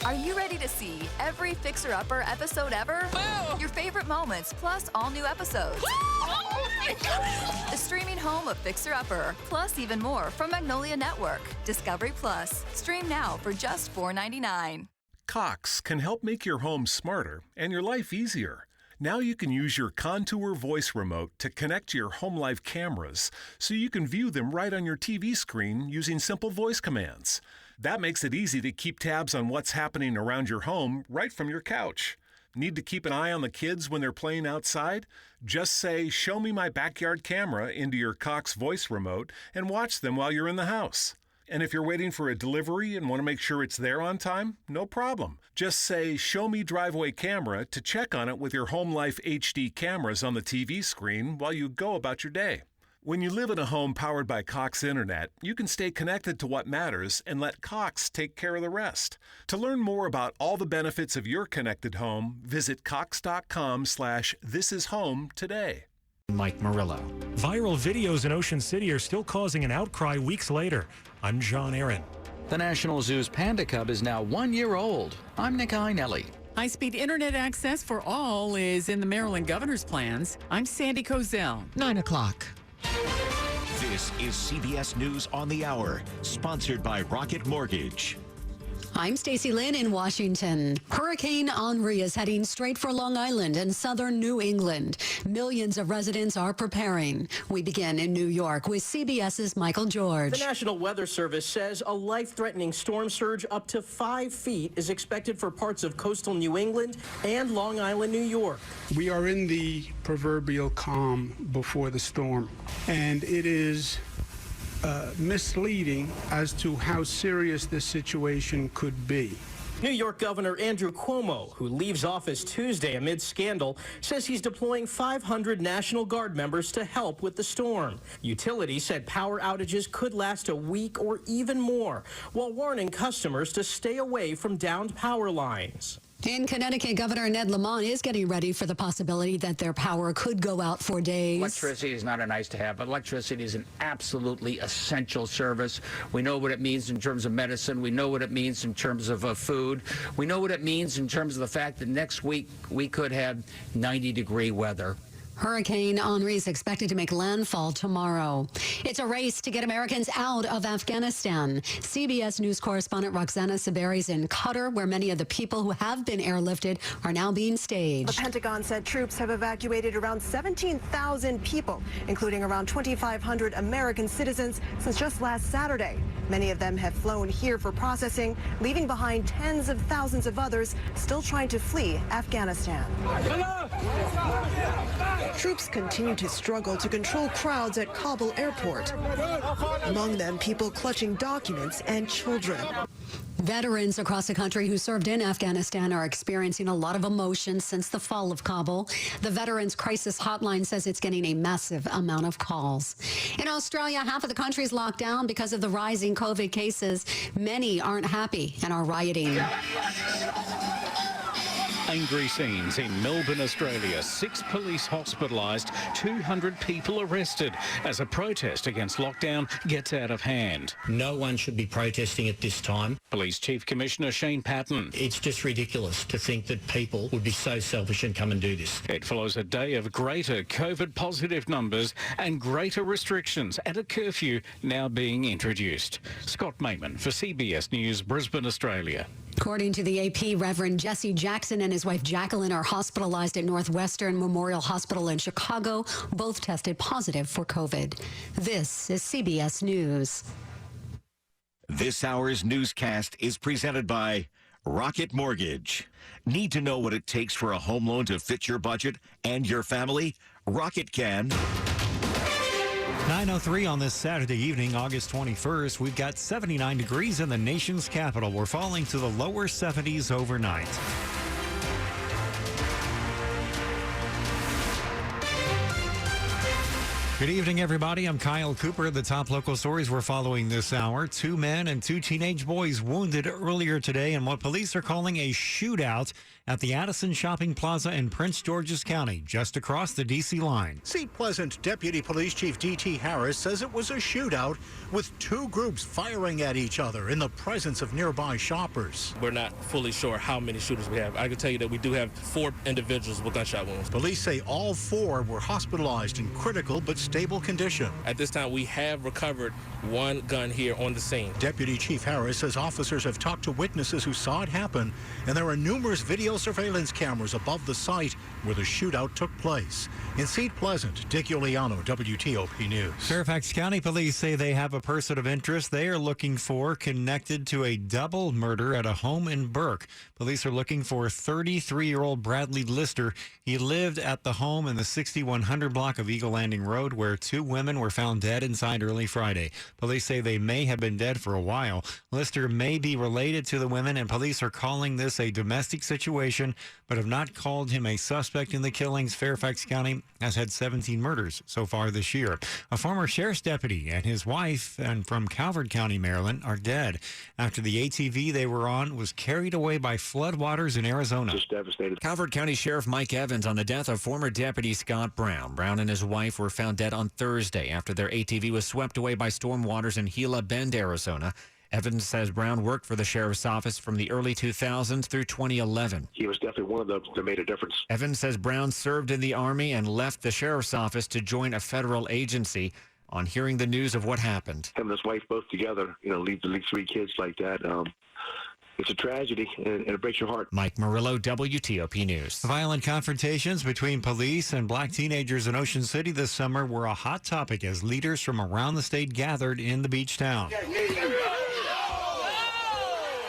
Are you ready to see every Fixer Upper episode ever? Wow. Your favorite moments, plus all new episodes. Oh my God. The streaming home of Fixer Upper, plus even more from Magnolia Network. Discovery Plus. Stream now for just $4.99. Cox can help make your home smarter and your life easier. Now you can use your Contour voice remote to connect to your home life cameras so you can view them right on your TV screen using simple voice commands. That makes it easy to keep tabs on what's happening around your home right from your couch. Need to keep an eye on the kids when they're playing outside? Just say, "Show me my backyard camera" into your Cox voice remote and watch them while you're in the house. And if you're waiting for a delivery and want to make sure it's there on time, no problem. Just say, "Show me driveway camera" to check on it with your Home Life HD cameras on the TV screen while you go about your day. When you live in a home powered by Cox Internet, you can stay connected to what matters and let Cox take care of the rest. To learn more about all the benefits of your connected home, visit cox.com/thisishome today. Mike Murillo. Viral videos in Ocean City are still causing an outcry weeks later. I'm John Aaron. The National Zoo's panda cub is now 1 year old. I'm Nick Einelli. High-speed internet access for all is in the Maryland governor's plans. I'm Sandy Kozel. 9 o'clock. This is CBS News on the Hour, sponsored by Rocket Mortgage. I'm Stacey Lynn in Washington. Hurricane Henri is heading straight for Long Island and southern New England. Millions of residents are preparing. We begin in New York with CBS's Michael George. The National Weather Service says a life-threatening storm surge up to 5 feet is expected for parts of coastal New England and Long Island, New York. We are in the proverbial calm before the storm, and it is misleading as to how serious this situation could be. New York Governor Andrew Cuomo, who leaves office Tuesday amid scandal, says he's deploying 500 National Guard members to help with the storm. Utilities said power outages could last a week or even more, while warning customers to stay away from downed power lines. In Connecticut, Governor Ned Lamont is getting ready for the possibility that their power could go out for days. Electricity is not a nice to have, but electricity is an absolutely essential service. We know what it means in terms of medicine. We know what it means in terms of food. We know what it means in terms of the fact that next week we could have 90-degree weather. Hurricane Henri is expected to make landfall tomorrow. It's a race to get Americans out of Afghanistan. CBS News correspondent Roxana Saberi's in Qatar, where many of the people who have been airlifted are now being staged. The Pentagon said troops have evacuated around 17,000 people, including around 2,500 American citizens, since just last Saturday. Many of them have flown here for processing, leaving behind tens of thousands of others still trying to flee Afghanistan. Troops continue to struggle to control crowds at Kabul airport. Among them, people clutching documents and children. Veterans across the country who served in Afghanistan are experiencing a lot of emotion since the fall of Kabul. The Veterans Crisis Hotline says it's getting a massive amount of calls. In Australia, half of the country is locked down because of the rising COVID cases. Many aren't happy and are rioting. Angry scenes in Melbourne, Australia. 6 police hospitalised, 200 people arrested as a protest against lockdown gets out of hand. No one should be protesting at this time. Police Chief Commissioner Shane Patton. It's just ridiculous to think that people would be so selfish and come and do this. It follows a day of greater COVID positive numbers and greater restrictions and a curfew now being introduced. Scott Mayman for CBS News, Brisbane, Australia. According to the AP, Reverend Jesse Jackson and his wife Jacqueline are hospitalized at Northwestern Memorial Hospital in Chicago. Both tested positive for COVID. This is CBS News. This hour's newscast is presented by Rocket Mortgage. Need to know what it takes for a home loan to fit your budget and your family? Rocket can. 9:03 on this Saturday evening, August 21st. We've got 79 degrees in the nation's capital. We're falling to the lower 70s overnight. Good evening, everybody. I'm Kyle Cooper. The top local stories we're following this hour. 2 men and 2 teenage boys wounded earlier today in what police are calling a shootout at the Addison Shopping Plaza in Prince George's County, just across the D.C. line. Seat Pleasant Deputy Police Chief D.T. Harris says it was a shootout with 2 groups firing at each other in the presence of nearby shoppers. We're not fully sure how many shooters we have. I can tell you that we do have 4 individuals with gunshot wounds. Police say all 4 were hospitalized in critical but stable condition. At this time, we have recovered 1 gun here on the scene. Deputy Chief Harris says officers have talked to witnesses who saw it happen, and there are numerous video surveillance cameras above the site where the shootout took place. In Seat Pleasant, Dick Iuliano, WTOP News. Fairfax County Police say they have a person of interest they are looking for connected to a double murder at a home in Burke. Police are looking for 33-year-old Bradley Lister. He lived at the home in the 6100 block of Eagle Landing Road, where 2 women were found dead inside early Friday. Police say they may have been dead for a while. Lister may be related to the women, and police are calling this a domestic situation, but have not called him a suspect in the killings. Fairfax County has had 17 murders so far this year. A former sheriff's deputy and his wife, and from Calvert County, Maryland, are dead after the ATV they were on was carried away by floodwaters in Arizona. Just devastated. Calvert County Sheriff Mike Evans on the death of former Deputy Scott Brown. Brown and his wife were found dead on Thursday after their ATV was swept away by storm waters in Gila Bend, Arizona. Evans says Brown worked for the sheriff's office from the early 2000s through 2011. He was definitely one of those that made a difference. Evans says Brown served in the Army and left the sheriff's office to join a federal agency. On hearing the news of what happened, him and his wife both together, leave 3 kids like that. It's a tragedy, and it breaks your heart. Mike Murillo, WTOP News. Violent confrontations between police and black teenagers in Ocean City this summer were a hot topic as leaders from around the state gathered in the beach town.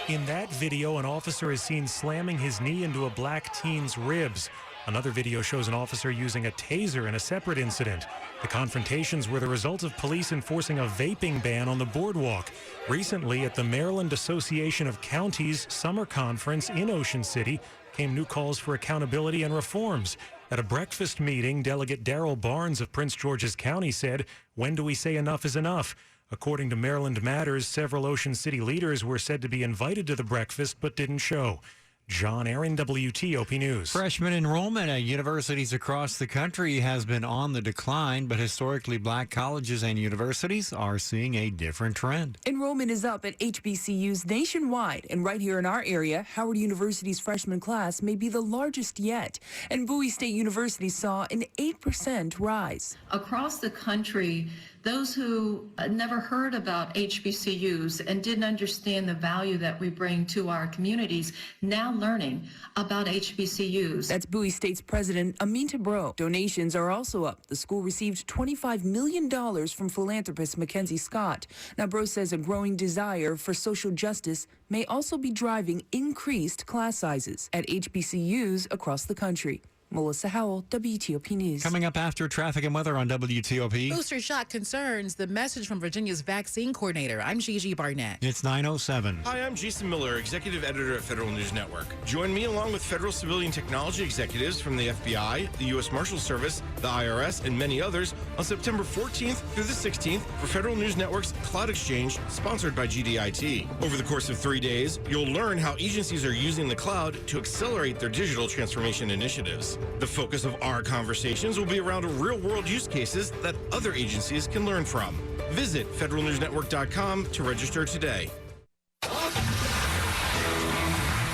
In that video, an officer is seen slamming his knee into a black teen's ribs. Another video shows an officer using a taser in a separate incident. The confrontations were the result of police enforcing a vaping ban on the boardwalk. Recently, at the Maryland Association of Counties Summer Conference in Ocean City, came new calls for accountability and reforms. At a breakfast meeting, Delegate Darrell Barnes of Prince George's County said, "When do we say enough is enough?" According to Maryland Matters, several Ocean City leaders were said to be invited to the breakfast but didn't show. John Aaron, WTOP News. Freshman enrollment at universities across the country has been on the decline, but historically black colleges and universities are seeing a different trend. Enrollment is up at HBCUs nationwide, and right here in our area, Howard University's freshman class may be the largest yet. And Bowie State University saw an 8% rise. Across the country, those who never heard about HBCUs and didn't understand the value that we bring to our communities now learning about HBCUs. That's Bowie State's president, Aminta Bro. Donations are also up. The school received $25 million from philanthropist Mackenzie Scott. Now, Bro says a growing desire for social justice may also be driving increased class sizes at HBCUs across the country. Melissa Howell, WTOP News. Coming up after traffic and weather on WTOP. Booster shot concerns, the message from Virginia's vaccine coordinator. I'm Gigi Barnett. It's 9:07. Hi, I'm Jason Miller, executive editor at Federal News Network. Join me along with federal civilian technology executives from the FBI, the U.S. Marshals Service, the IRS, and many others on September 14th through the 16th for Federal News Network's Cloud Exchange, sponsored by GDIT. Over the course of 3 days, you'll learn how agencies are using the cloud to accelerate their digital transformation initiatives. The focus of our conversations will be around real-world use cases that other agencies can learn from. Visit federalnewsnetwork.com to register today.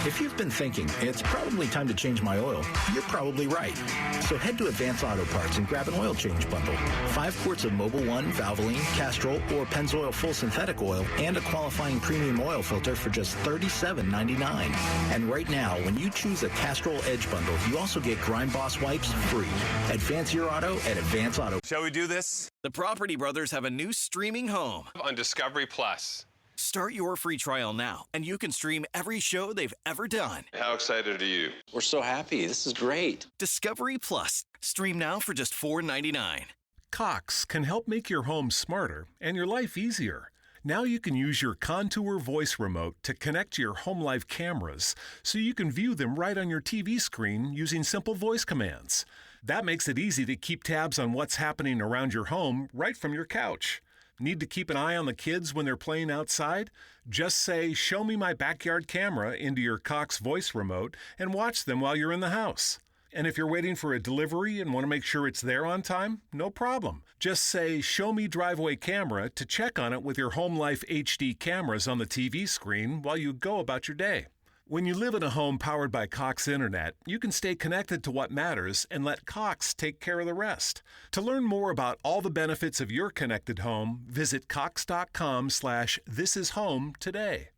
If you've been thinking, it's probably time to change my oil, you're probably right. So head to Advance Auto Parts and grab an oil change bundle. 5 quarts of Mobil 1, Valvoline, Castrol, or Pennzoil Full Synthetic Oil, and a qualifying premium oil filter for just $37.99. And right now, when you choose a Castrol Edge bundle, you also get Grime Boss wipes free. Advance your auto at Advance Auto. Shall we do this? The Property Brothers have a new streaming home on Discovery Plus. Start your free trial now, and you can stream every show they've ever done. How excited are you? We're so happy. This is great. Discovery Plus. Stream now for just $4.99. Cox can help make your home smarter and your life easier. Now you can use your Contour voice remote to connect to your home live cameras so you can view them right on your TV screen using simple voice commands. That makes it easy to keep tabs on what's happening around your home right from your couch. Need to keep an eye on the kids when they're playing outside? Just say, "Show me my backyard camera" into your Cox voice remote and watch them while you're in the house. And if you're waiting for a delivery and want to make sure it's there on time, no problem. Just say, "Show me driveway camera" to check on it with your Home Life HD cameras on the TV screen while you go about your day. When you live in a home powered by Cox Internet, you can stay connected to what matters and let Cox take care of the rest. To learn more about all the benefits of your connected home, visit cox.com/thisishome today.